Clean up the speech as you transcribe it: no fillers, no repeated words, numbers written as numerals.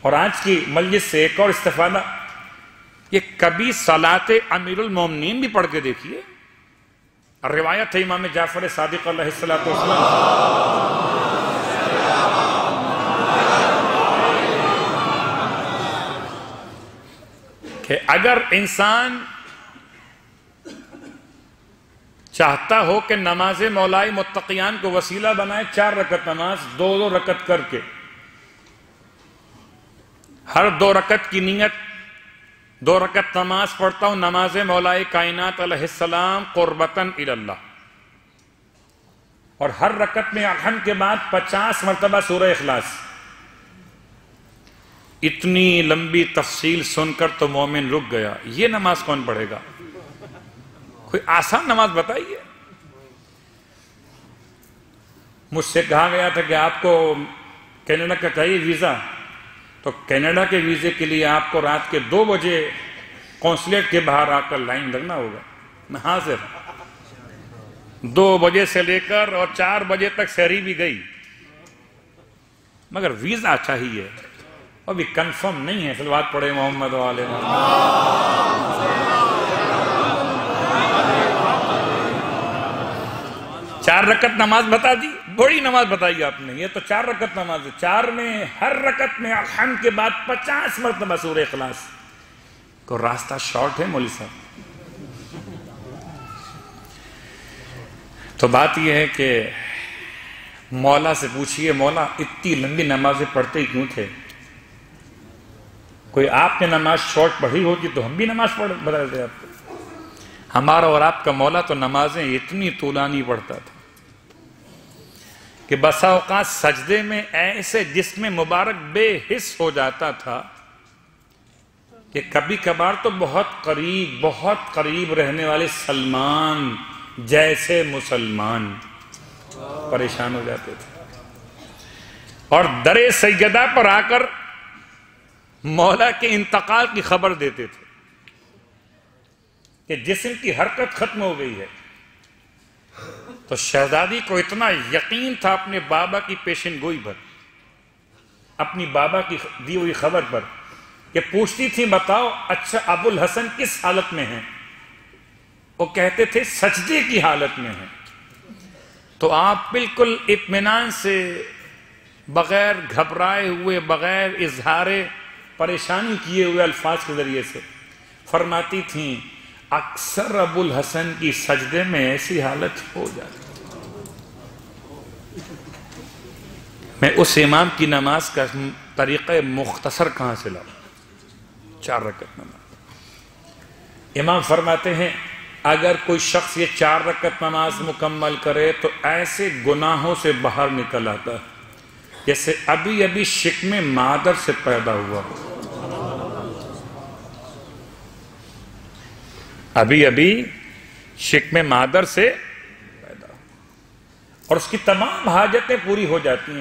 اور آج کی مجلس سے ایک اور استفادہ، یہ کبھی صلاۃ امیر المومنین بھی پڑھ کے دیکھیے۔ روایت ہے امام جعفر صادق علیہ السلام کہ اگر انسان چاہتا ہو کہ نماز مولائے متقیان کو وسیلہ بنائے، 4 رکعت نماز 2 رکعت کر کے، ہر 2 رکعت کی نیت 2 رکعت نماز پڑھتا ہوں نماز مولائے کائنات علیہ السلام قربتاً اللہ، اور ہر رکعت میں الحمد کے بعد 50 مرتبہ سورہ اخلاص۔ اتنی لمبی تفصیل سن کر تو مومن رک گیا، یہ نماز کون پڑھے گا؟ کوئی آسان نماز بتائیے۔ مجھ سے کہا گیا تھا کہ آپ کو کینیڈا کا چاہیے ویزا، تو کینیڈا کے ویزے کے لیے آپ کو رات کے 2 بجے قونصلیٹ کے باہر آ کر لائن لگنا ہوگا۔ میں حاضر ہوں، 2 بجے سے لے کر اور 4 بجے تک سحری بھی گئی، مگر ویزا چاہیے، ابھی کنفرم نہیں ہے۔ صلوات پڑھے محمد و آل محمد۔ 4 رکعت نماز بتا دی، بڑی نماز بتائی آپ نے، یہ تو 4 رکعت نماز ہے۔ 4 میں ہر رکعت میں الحمد کے بعد 50 مرتبہ سورہ اخلاص۔ کو راستہ شارٹ ہے مولوی صاحب؟ تو بات یہ ہے کہ مولا سے پوچھئے، مولا اتنی لمبی نمازیں پڑھتے ہی کیوں تھے؟ کوئی آپ نے نماز شارٹ پڑھی ہوگی تو ہم بھی نماز پڑھ بتاتے آپ کو۔ ہمارا اور آپ کا مولا تو نمازیں اتنی طولانی پڑھتا تھا کہ بسا اوقات سجدے میں ایسے جسم مبارک بے حس ہو جاتا تھا کہ کبھی کبھار تو بہت قریب رہنے والے سلمان جیسے مسلمان پریشان ہو جاتے تھے، اور در سجدہ پر آ کر مولا کے انتقال کی خبر دیتے تھے کہ جسم کی حرکت ختم ہو گئی ہے۔ تو شہزادی کو اتنا یقین تھا اپنے بابا کی پیشن گوئی پر، اپنی بابا کی دی ہوئی خبر پر، کہ پوچھتی تھی بتاؤ اچھا ابو الحسن کس حالت میں ہیں؟ وہ کہتے تھے سجدے کی حالت میں ہیں۔ تو آپ بالکل اطمینان سے، بغیر گھبرائے ہوئے، بغیر اظہار پریشانی کیے ہوئے الفاظ کے ذریعے سے فرماتی تھیں اکثر ابو الحسن کی سجدے میں ایسی حالت ہو جاتی۔ میں اس امام کی نماز کا طریقہ مختصر کہاں سے لاؤں؟ 4 رکعت نماز۔ امام فرماتے ہیں اگر کوئی شخص یہ 4 رکعت نماز مکمل کرے تو ایسے گناہوں سے باہر نکل آتا ہے جیسے ابھی شکم مادر سے پیدا ہوا ہو۔ ابھی شکم مادر سے پیدا ہو، اور اس کی تمام حاجتیں پوری ہو جاتی ہیں۔